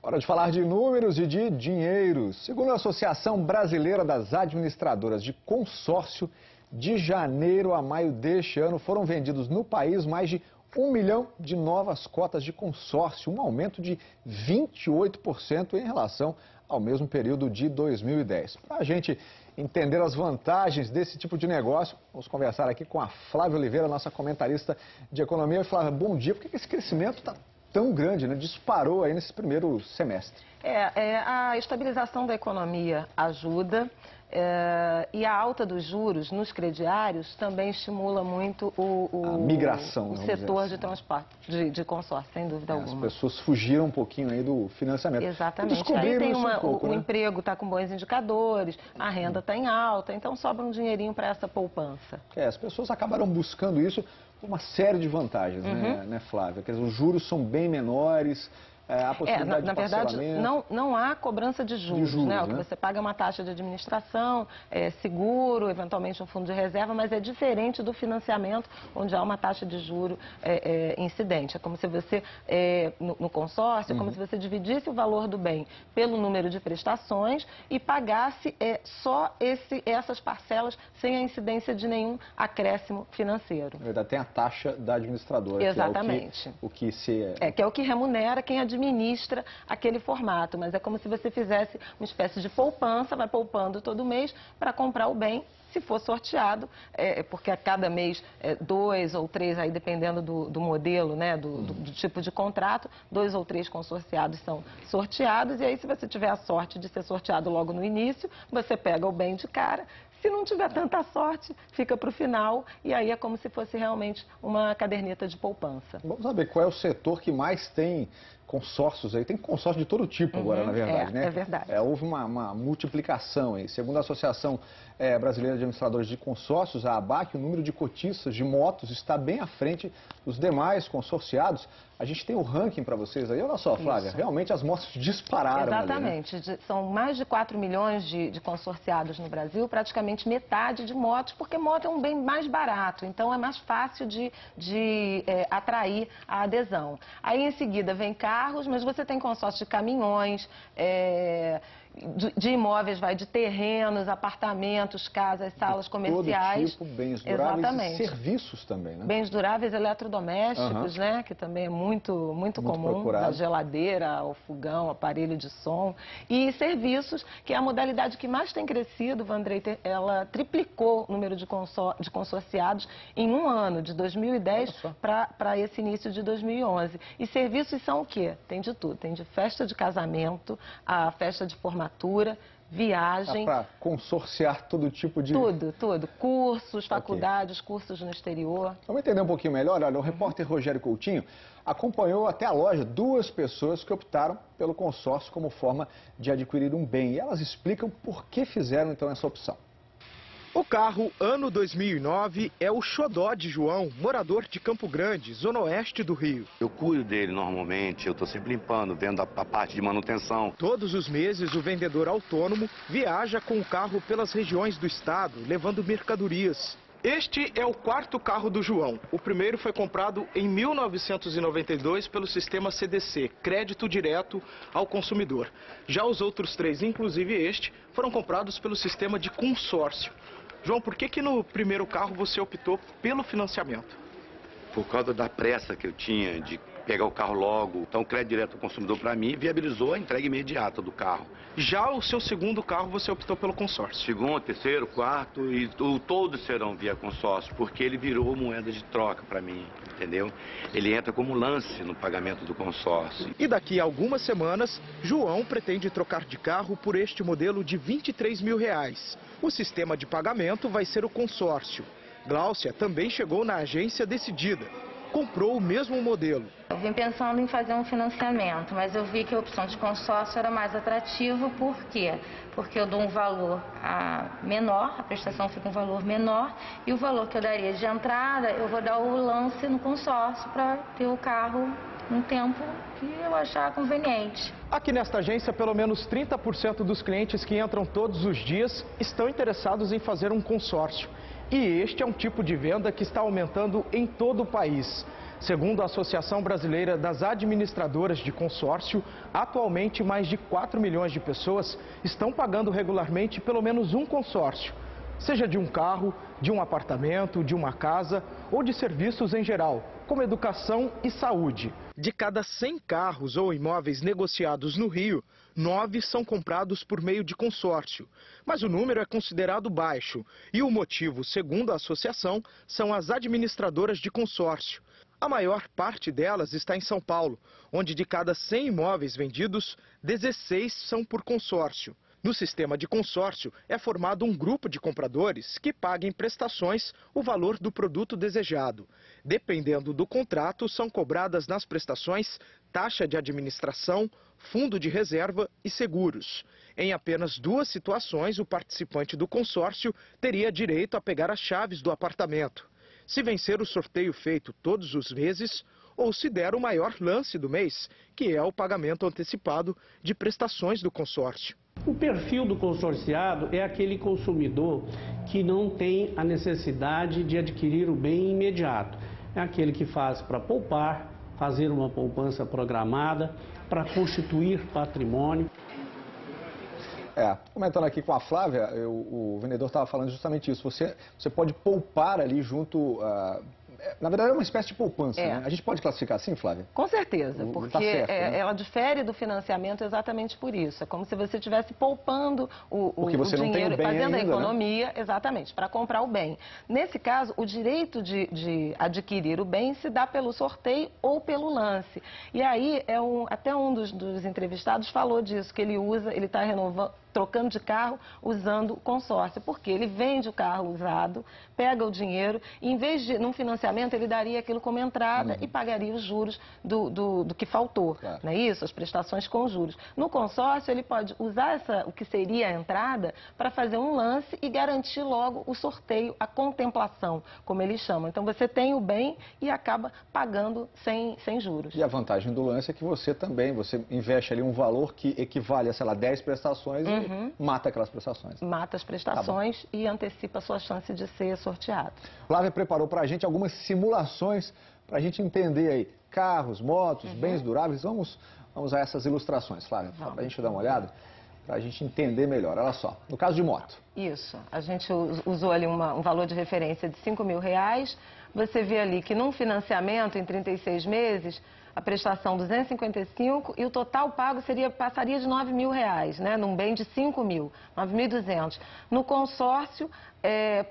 Hora de falar de números e de dinheiro. Segundo a Associação Brasileira das Administradoras de Consórcio, de janeiro a maio deste ano foram vendidos no país mais de 1 milhão de novas cotas de consórcio, um aumento de 28% em relação ao mesmo período de 2010. Para a gente entender as vantagens desse tipo de negócio, vamos conversar aqui com a Flávia Oliveira, nossa comentarista de economia. Flávia, bom dia. Por que esse crescimento está tão grande, né? Disparou aí nesse primeiro semestre? A estabilização da economia ajuda e a alta dos juros nos crediários também estimula muito a migração, o setor de transporte, de consórcio, sem dúvida alguma. As pessoas fugiram um pouquinho aí do financiamento. Exatamente. Aí tem o emprego está com bons indicadores, a renda está em alta, então sobra um dinheirinho para essa poupança. As pessoas acabaram buscando isso por uma série de vantagens, né, Flávia? Quer dizer, os juros são bem menores. A possibilidade na de verdade, não há cobrança de juros, né? O que você paga é uma taxa de administração, seguro, eventualmente um fundo de reserva, mas é diferente do financiamento, onde há uma taxa de juro incidente. É como se você, no consórcio, é como se você dividisse o valor do bem pelo número de prestações e pagasse só essas parcelas sem a incidência de nenhum acréscimo financeiro. Na verdade, tem a taxa da administradora. Exatamente. Que é o que remunera quem administra aquele formato, mas é como se você fizesse uma espécie de poupança, vai poupando todo mês para comprar o bem. Se for sorteado, porque a cada mês 2 ou 3, aí dependendo do modelo, né, do tipo de contrato, 2 ou 3 consorciados são sorteados, e aí se você tiver a sorte de ser sorteado logo no início, você pega o bem de cara. Se não tiver tanta sorte, fica para o final, e aí é como se fosse realmente uma caderneta de poupança. Vamos saber qual é o setor que mais tem consórcios aí. Tem consórcio de todo tipo agora, na verdade, né? É verdade. Houve uma multiplicação aí. Segundo a Associação Brasileira de Administradores de Consórcios, a ABAC, o número de cotistas de motos está bem à frente dos demais consorciados. A gente tem o ranking para vocês aí. Olha só, Flávia, realmente as motos dispararam. Exatamente. Ali, né? São mais de 4 milhões de consorciados no Brasil, praticamente metade de motos, porque moto é um bem mais barato, então é mais fácil de atrair a adesão. Aí em seguida vem carros, mas você tem consórcio de caminhões, de imóveis, de terrenos, apartamentos, casas, salas comerciais. Todo tipo, bens duráveis e serviços também, né? Bens duráveis, eletrodomésticos, né? Que também é muito comum, procurado. Da geladeira ao fogão, aparelho de som. E serviços, que é a modalidade que mais tem crescido, Vandrei, ela triplicou o número de consorciados em um ano, de 2010 para esse início de 2011. E serviços são o quê? Tem de tudo. Tem de festa de casamento, a festa de formatura, viagem. Dá para consorciar todo tipo de... Tudo. Cursos, faculdades, cursos no exterior. Vamos entender um pouquinho melhor? Olha, o repórter Rogério Coutinho acompanhou até a loja 2 pessoas que optaram pelo consórcio como forma de adquirir um bem. E elas explicam por que fizeram, então, essa opção. O carro ano 2009 é o xodó de João, morador de Campo Grande, zona oeste do Rio. Eu cuido dele normalmente, eu estou sempre limpando, vendo a parte de manutenção. Todos os meses o vendedor autônomo viaja com o carro pelas regiões do estado, levando mercadorias. Este é o 4º carro do João. O primeiro foi comprado em 1992 pelo sistema CDC, Crédito Direto ao Consumidor. Já os outros 3, inclusive este, foram comprados pelo sistema de consórcio. João, por que no primeiro carro você optou pelo financiamento? Por causa da pressa que eu tinha de pegar o carro logo. Então o Crédito Direto ao Consumidor para mim viabilizou a entrega imediata do carro. Já o seu segundo carro você optou pelo consórcio? Segundo, terceiro, quarto e todos serão via consórcio, porque ele virou moeda de troca para mim, entendeu? Ele entra como lance no pagamento do consórcio. E daqui a algumas semanas, João pretende trocar de carro por este modelo de R$23 mil. O sistema de pagamento vai ser o consórcio. Gláucia também chegou na agência decidida. Comprou o mesmo modelo. Eu vim pensando em fazer um financiamento, mas eu vi que a opção de consórcio era mais atrativa. Por quê? Porque eu dou um valor menor, a prestação fica um valor menor, e o valor que eu daria de entrada, eu vou dar o lance no consórcio para ter o carro um tempo que eu achar conveniente. Aqui nesta agência, pelo menos 30% dos clientes que entram todos os dias estão interessados em fazer um consórcio. E este é um tipo de venda que está aumentando em todo o país. Segundo a Associação Brasileira das Administradoras de Consórcio, atualmente mais de 4 milhões de pessoas estão pagando regularmente pelo menos um consórcio, seja de um carro, de um apartamento, de uma casa ou de serviços em geral, como educação e saúde. De cada 100 carros ou imóveis negociados no Rio, 9 são comprados por meio de consórcio. Mas o número é considerado baixo e o motivo, segundo a associação, são as administradoras de consórcio. A maior parte delas está em São Paulo, onde de cada 100 imóveis vendidos, 16 são por consórcio. No sistema de consórcio, é formado um grupo de compradores que paguem prestações o valor do produto desejado. Dependendo do contrato, são cobradas nas prestações taxa de administração, fundo de reserva e seguros. Em apenas 2 situações, o participante do consórcio teria direito a pegar as chaves do apartamento. Se vencer o sorteio feito todos os meses, ou se der o maior lance do mês, que é o pagamento antecipado de prestações do consórcio. O perfil do consorciado é aquele consumidor que não tem a necessidade de adquirir o bem imediato. É aquele que faz para poupar, fazer uma poupança programada, para constituir patrimônio. Comentando aqui com a Flávia, o vendedor estava falando justamente isso. Você pode poupar ali junto... na verdade, é uma espécie de poupança, né? A gente pode classificar assim, Flávia? Com certeza, porque tá certo, né? Ela difere do financiamento exatamente por isso. É como se você estivesse poupando o dinheiro, fazendo a economia, né? Exatamente, para comprar o bem. Nesse caso, o direito de adquirir o bem se dá pelo sorteio ou pelo lance. E aí, até um dos entrevistados falou disso, que ele está renovando, trocando de carro usando o consórcio, porque ele vende o carro usado, pega o dinheiro e, em vez de, num financiamento, ele daria aquilo como entrada e pagaria os juros do que faltou, claro. Não é isso? As prestações com juros. No consórcio, ele pode usar o que seria a entrada para fazer um lance e garantir logo o sorteio, a contemplação, como eles chamam. Então, você tem o bem e acaba pagando sem juros. E a vantagem do lance é que você investe ali um valor que equivale a, sei lá, 10 prestações e mata aquelas prestações. Mata as prestações e antecipa a sua chance de ser sorteado. Flávia preparou para a gente algumas simulações para a gente entender aí carros, motos, bens duráveis. Vamos a essas ilustrações, Flávia, para a gente dar uma olhada, para a gente entender melhor. Olha só, no caso de moto. Isso, a gente usou ali um valor de referência de R$5.000. Você vê ali que num financiamento em 36 meses, a prestação 255 e o total pago passaria de R$9.000, né? Num bem de 5.000, 9.200. No consórcio,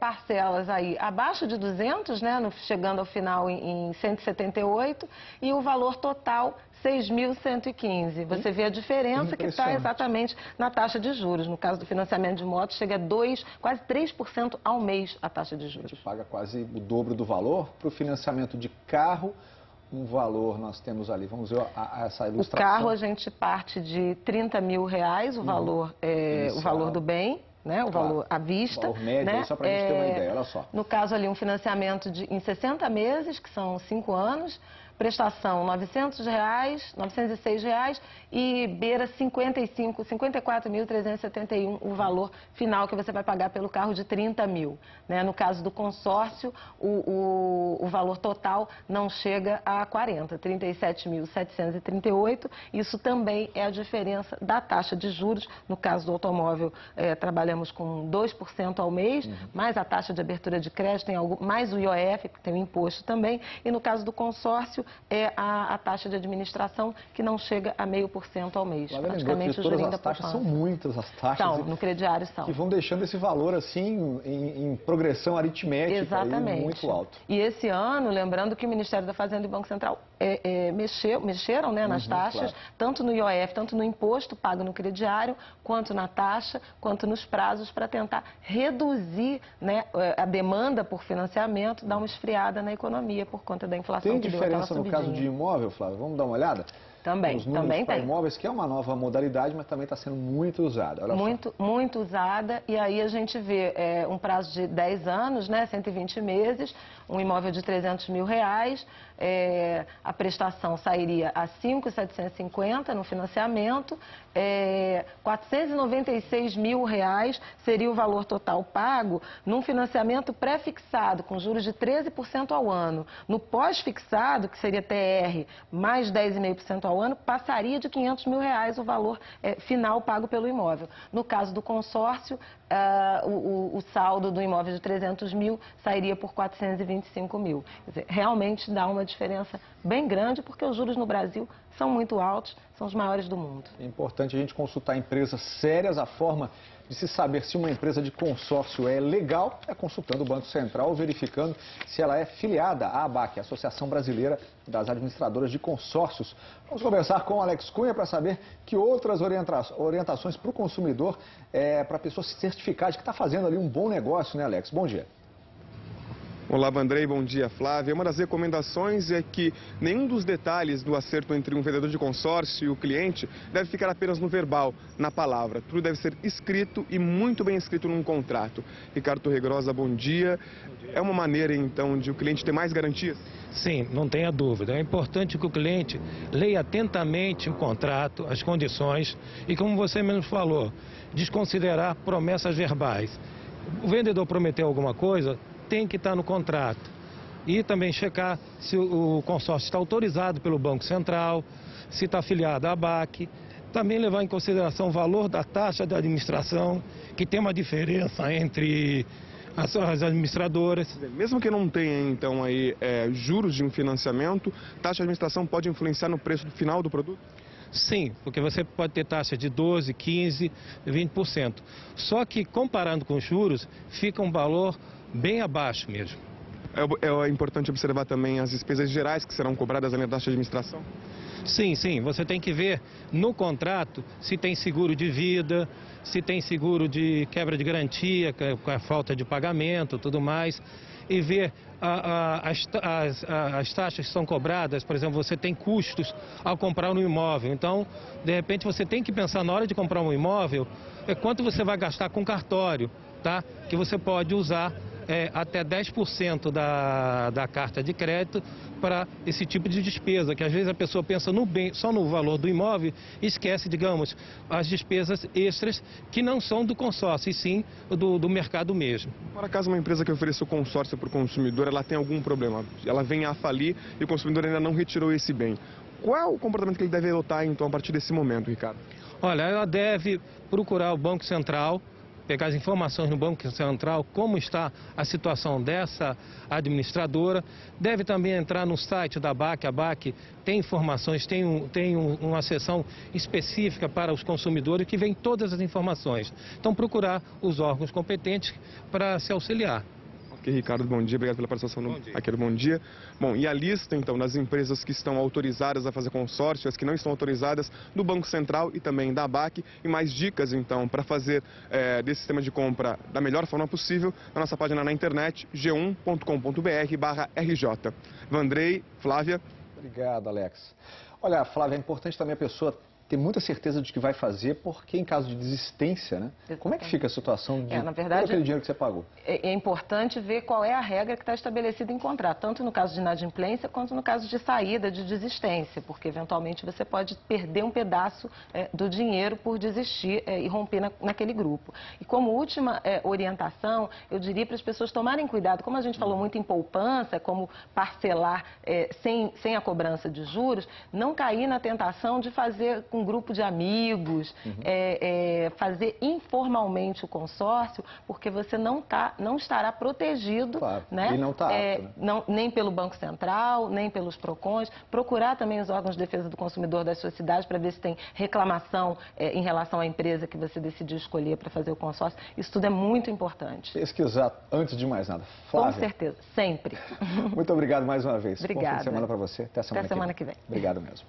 parcelas aí abaixo de 200, né? Chegando ao final em 178 e o valor total 6.115. Você vê a diferença que está exatamente na taxa de juros. No caso do financiamento de moto, chega a quase 3% ao mês a taxa de juros. A gente paga quase o dobro do valor. Para o financiamento de carro, um valor nós temos ali, vamos ver essa ilustração. O carro a gente parte de R$30.000, o valor do bem, né? O valor à vista. O valor médio, né? Só para a gente ter uma ideia, olha só. No caso ali, um financiamento em 60 meses, que são 5 anos, prestação R$906 e beira 54.371 o valor final que você vai pagar pelo carro de 30.000. Né? No caso do consórcio, o valor total não chega a 40, 37.738. Isso também é a diferença da taxa de juros. No caso do automóvel, trabalhamos com 2% ao mês, mais a taxa de abertura de crédito, mais o IOF, que tem o imposto também. E no caso do consórcio, é a taxa de administração que não chega a 0,5% ao mês. Praticamente o juros da poupança. São muitas as taxas. No crediário são. Que vão deixando esse valor assim em progressão aritmética. Exatamente. Muito alto. E esse ano, lembrando que o Ministério da Fazenda e o Banco Central mexeram, né, nas taxas, claro. Tanto no IOF, tanto no imposto pago no crediário, quanto na taxa, quanto nos prazos, para tentar reduzir, né, a demanda por financiamento, dar uma esfriada na economia por conta da inflação. Tem diferença no caso de imóvel, Flávio? Vamos dar uma olhada? Também, os números também para tem. imóveis, que é uma nova modalidade, mas também está sendo muito usada. Olha só. Muito usada, e aí a gente vê um prazo de 10 anos, né, 120 meses, um imóvel de R$300 mil, a prestação sairia a 5.750 no financiamento, R$496 mil seria o valor total pago num financiamento pré-fixado, com juros de 13% ao ano. No pós-fixado, que seria TR, mais 10,5% ao ano, passaria de R$500 mil o valor final pago pelo imóvel. No caso do consórcio, o saldo do imóvel de 300 mil sairia por 425 mil. Quer dizer, realmente dá uma diferença bem grande, porque os juros no Brasil são muito altos, são os maiores do mundo. É importante a gente consultar empresas sérias. A forma de se saber se uma empresa de consórcio é legal é consultando o Banco Central, verificando se ela é filiada à ABAC, Associação Brasileira das Administradoras de Consórcios. Vamos conversar com o Alex Cunha para saber que outras orientações para o consumidor, para a pessoa se certificar de que está fazendo ali um bom negócio, né, Alex? Bom dia. Olá, Vandrei, bom dia, Flávia. Uma das recomendações é que nenhum dos detalhes do acerto entre um vendedor de consórcio e o cliente deve ficar apenas no verbal, na palavra. Tudo deve ser escrito e muito bem escrito num contrato. Ricardo Torregrosa, bom dia. É uma maneira, então, de o cliente ter mais garantias? Sim, não tenha dúvida. É importante que o cliente leia atentamente o contrato, as condições e, como você mesmo falou, desconsiderar promessas verbais. O vendedor prometeu alguma coisa, tem que estar no contrato. E também checar se o consórcio está autorizado pelo Banco Central, se está afiliado à ABAC. Também levar em consideração o valor da taxa de administração, que tem uma diferença entre as administradoras. Mesmo que não tenha, então, aí, juros de um financiamento, taxa de administração pode influenciar no preço final do produto? Sim, porque você pode ter taxa de 12%, 15%, 20%. Só que, comparando com os juros, fica um valor bem abaixo mesmo. É importante observar também as despesas gerais que serão cobradas além da taxa de administração? Sim, você tem que ver no contrato se tem seguro de vida, se tem seguro de quebra de garantia, com a falta de pagamento, tudo mais, e ver as taxas que são cobradas. Por exemplo, você tem custos ao comprar um imóvel, então, de repente, você tem que pensar na hora de comprar um imóvel, quanto você vai gastar com cartório, tá? Que você pode usar até 10% da carta de crédito para esse tipo de despesa, que às vezes a pessoa pensa só no valor do imóvel e esquece, digamos, as despesas extras que não são do consórcio, e sim do mercado mesmo. Por acaso uma empresa que oferece o consórcio para o consumidor, ela tem algum problema? Ela vem a falir e o consumidor ainda não retirou esse bem. Qual é o comportamento que ele deve adotar, então, a partir desse momento, Ricardo? Olha, ela deve procurar o Banco Central, pegar as informações no Banco Central, como está a situação dessa administradora. Deve também entrar no site da ABAC. A ABAC tem informações, tem uma seção específica para os consumidores que vem todas as informações. Então, procurar os órgãos competentes para se auxiliar. Ok, Ricardo, bom dia, obrigado pela participação aqui no Bom Dia. Bom, e a lista, então, das empresas que estão autorizadas a fazer consórcio, as que não estão autorizadas, do Banco Central e também da ABAC, e mais dicas, então, para fazer desse sistema de compra da melhor forma possível, na nossa página na internet, g1.com.br/RJ. Vandrei, Flávia. Obrigado, Alex. Olha, Flávia, é importante também a pessoa ter muita certeza de que vai fazer, porque em caso de desistência, né? Como é que fica a situação de na verdade, todo aquele dinheiro que você pagou? É importante ver qual é a regra que está estabelecida em contrato, tanto no caso de inadimplência quanto no caso de saída, de desistência, porque eventualmente você pode perder um pedaço do dinheiro por desistir e romper naquele grupo. E como última orientação, eu diria para as pessoas tomarem cuidado, como a gente falou muito em poupança, como parcelar sem a cobrança de juros, não cair na tentação de fazer um grupo de amigos, fazer informalmente o consórcio, porque você não estará protegido, claro, né? E não está apto, né? Nem pelo Banco Central, nem pelos PROCONs. Procurar também os órgãos de defesa do consumidor das suas cidades para ver se tem reclamação em relação à empresa que você decidiu escolher para fazer o consórcio. Isso tudo é muito importante. Pesquisar antes de mais nada. Flávia. Com certeza, sempre. Muito obrigado mais uma vez. Obrigada. Bom fim de semana para você. Até semana que vem. Obrigado mesmo.